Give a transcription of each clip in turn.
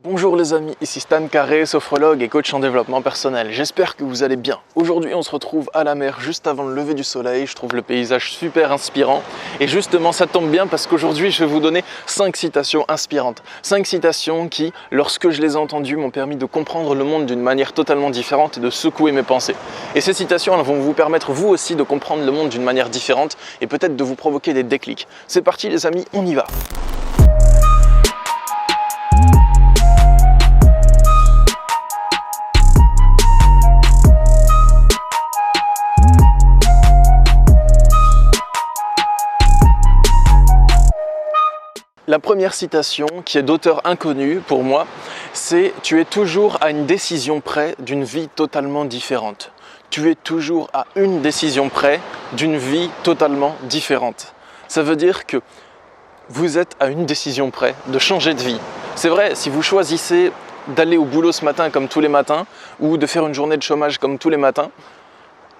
Bonjour les amis, ici Stan Carré, sophrologue et coach en développement personnel. J'espère que vous allez bien. Aujourd'hui on se retrouve à la mer juste avant le lever du soleil. Je trouve le paysage super inspirant. Et justement ça tombe bien parce qu'aujourd'hui je vais vous donner 5 citations inspirantes. 5 citations qui, lorsque je les ai entendues, m'ont permis de comprendre le monde d'une manière totalement différente et de secouer mes pensées. Et ces citations elles vont vous permettre vous aussi de comprendre le monde d'une manière différente et peut-être de vous provoquer des déclics. C'est parti les amis, on y va. La première citation, qui est d'auteur inconnu pour moi, c'est « Tu es toujours à une décision près d'une vie totalement différente ». Tu es toujours à une décision près d'une vie totalement différente. Ça veut dire que vous êtes à une décision près de changer de vie. C'est vrai, si vous choisissez d'aller au boulot ce matin comme tous les matins ou de faire une journée de chômage comme tous les matins,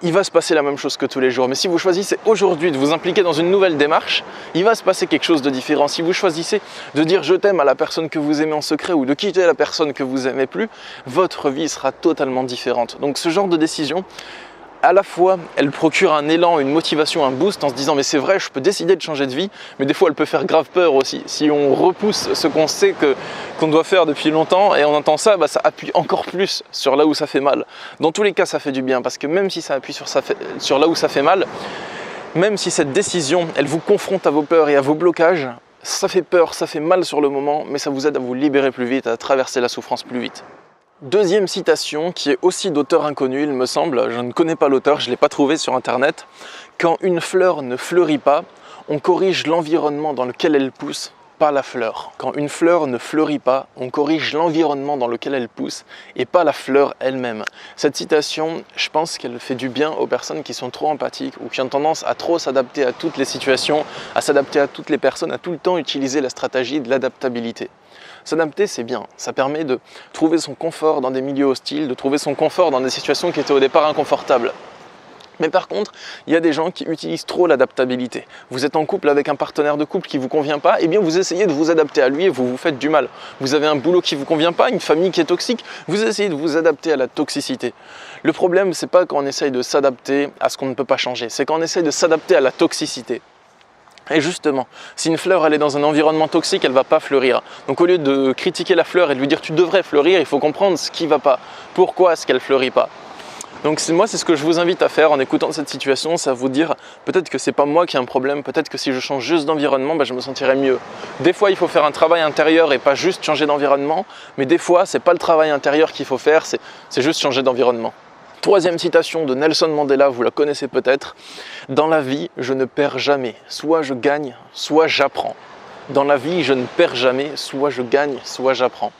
il va se passer la même chose que tous les jours. Mais si vous choisissez aujourd'hui de vous impliquer dans une nouvelle démarche, il va se passer quelque chose de différent. Si vous choisissez de dire je t'aime à la personne que vous aimez en secret ou de quitter la personne que vous aimez plus, votre vie sera totalement différente. Donc ce genre de décision, à la fois, elle procure un élan, une motivation, un boost en se disant mais c'est vrai, je peux décider de changer de vie, mais des fois elle peut faire grave peur aussi. Si on repousse ce qu'on sait qu'on doit faire depuis longtemps et on entend ça, ça appuie encore plus sur là où ça fait mal. Dans tous les cas, ça fait du bien parce que même si ça appuie sur là où ça fait mal, même si cette décision, elle vous confronte à vos peurs et à vos blocages, ça fait peur, ça fait mal sur le moment, mais ça vous aide à vous libérer plus vite, à traverser la souffrance plus vite. Deuxième citation, qui est aussi d'auteur inconnu, il me semble, je ne connais pas l'auteur, je ne l'ai pas trouvé sur internet. Quand une fleur ne fleurit pas, on corrige l'environnement dans lequel elle pousse, pas la fleur. Quand une fleur ne fleurit pas, on corrige l'environnement dans lequel elle pousse et pas la fleur elle-même. Cette citation, je pense qu'elle fait du bien aux personnes qui sont trop empathiques ou qui ont tendance à trop s'adapter à toutes les situations, à s'adapter à toutes les personnes, à tout le temps utiliser la stratégie de l'adaptabilité. S'adapter, c'est bien, ça permet de trouver son confort dans des milieux hostiles, de trouver son confort dans des situations qui étaient au départ inconfortables. Mais par contre, il y a des gens qui utilisent trop l'adaptabilité. Vous êtes en couple avec un partenaire de couple qui ne vous convient pas, et bien vous essayez de vous adapter à lui et vous vous faites du mal. Vous avez un boulot qui ne vous convient pas, une famille qui est toxique, vous essayez de vous adapter à la toxicité. Le problème, c'est pas quand on essaye de s'adapter à ce qu'on ne peut pas changer, c'est quand on essaye de s'adapter à la toxicité. Et justement, si une fleur elle est dans un environnement toxique, elle ne va pas fleurir. Donc au lieu de critiquer la fleur et de lui dire tu devrais fleurir, il faut comprendre ce qui ne va pas. Pourquoi est-ce qu'elle ne fleurit pas? Donc moi c'est ce que je vous invite à faire en écoutant cette situation, c'est à vous dire peut-être que c'est pas moi qui ai un problème, peut-être que si je change juste d'environnement, je me sentirai mieux. Des fois il faut faire un travail intérieur et pas juste changer d'environnement, mais des fois c'est pas le travail intérieur qu'il faut faire, c'est juste changer d'environnement. Troisième citation de Nelson Mandela, vous la connaissez peut-être. Dans la vie, je ne perds jamais. Soit je gagne, soit j'apprends. Dans la vie, je ne perds jamais. Soit je gagne, soit j'apprends.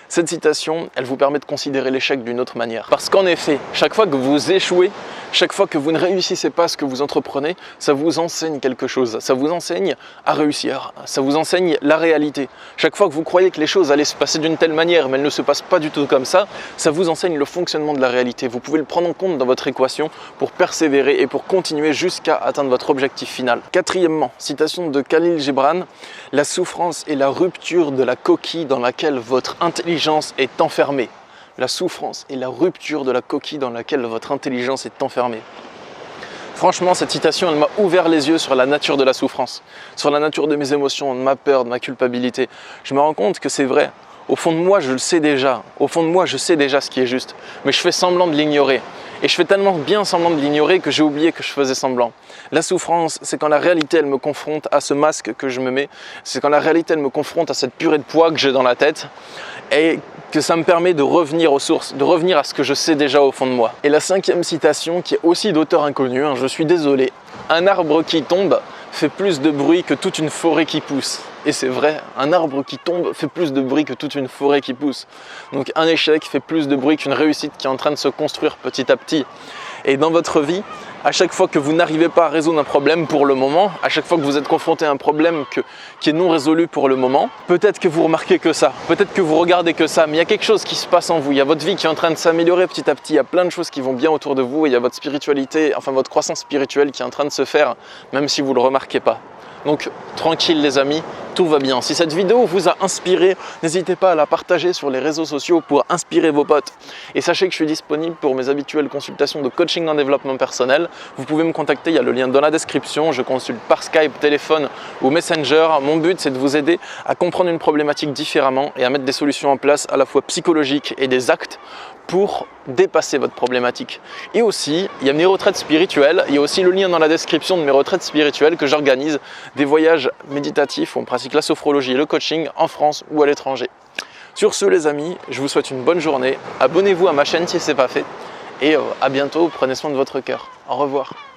Cette citation, elle vous permet de considérer l'échec d'une autre manière. Parce qu'en effet, chaque fois que vous échouez, chaque fois que vous ne réussissez pas ce que vous entreprenez, ça vous enseigne quelque chose. Ça vous enseigne à réussir. Ça vous enseigne la réalité. Chaque fois que vous croyez que les choses allaient se passer d'une telle manière, mais elles ne se passent pas du tout comme ça vous enseigne le fonctionnement de la réalité. Vous pouvez le prendre en compte dans votre équation pour persévérer et pour continuer jusqu'à atteindre votre objectif final. Quatrièmement, citation de Khalil Gibran, « La souffrance est la rupture de la coquille dans laquelle votre intelligence est enfermée. » La souffrance est la rupture de la coquille dans laquelle votre intelligence est enfermée. Franchement, cette citation, elle m'a ouvert les yeux sur la nature de la souffrance, sur la nature de mes émotions, de ma peur, de ma culpabilité. Je me rends compte que c'est vrai. Au fond de moi, je le sais déjà. Au fond de moi, je sais déjà ce qui est juste. Mais je fais semblant de l'ignorer. Et je fais tellement bien semblant de l'ignorer que j'ai oublié que je faisais semblant. La souffrance, c'est quand la réalité, elle me confronte à ce masque que je me mets. C'est quand la réalité, elle me confronte à cette purée de poids que j'ai dans la tête. Et que ça me permet de revenir aux sources, de revenir à ce que je sais déjà au fond de moi. Et la cinquième citation, qui est aussi d'auteur inconnu, je suis désolé. Un arbre qui tombe fait plus de bruit que toute une forêt qui pousse. Et c'est vrai, un arbre qui tombe fait plus de bruit que toute une forêt qui pousse. Donc un échec fait plus de bruit qu'une réussite qui est en train de se construire petit à petit. Et dans votre vie, à chaque fois que vous n'arrivez pas à résoudre un problème pour le moment, à chaque fois que vous êtes confronté à un problème qui est non résolu pour le moment, peut-être que vous remarquez que ça, peut-être que vous regardez que ça, mais il y a quelque chose qui se passe en vous, il y a votre vie qui est en train de s'améliorer petit à petit, il y a plein de choses qui vont bien autour de vous, et il y a votre spiritualité, enfin votre croissance spirituelle qui est en train de se faire, même si vous ne le remarquez pas. Donc tranquille les amis, tout va bien. Si cette vidéo vous a inspiré, n'hésitez pas à la partager sur les réseaux sociaux pour inspirer vos potes. Et sachez que je suis disponible pour mes habituelles consultations de coaching en développement personnel. Vous pouvez me contacter, il y a le lien dans la description. Je consulte par Skype, téléphone ou Messenger. Mon but, c'est de vous aider à comprendre une problématique différemment et à mettre des solutions en place à la fois psychologiques et des actes pour dépasser votre problématique. Et aussi, il y a mes retraites spirituelles, il y a aussi le lien dans la description de mes retraites spirituelles que j'organise, des voyages méditatifs où on pratique la sophrologie et le coaching en France ou à l'étranger. Sur ce les amis, je vous souhaite une bonne journée, abonnez-vous à ma chaîne si ce n'est pas fait et à bientôt, prenez soin de votre cœur. Au revoir.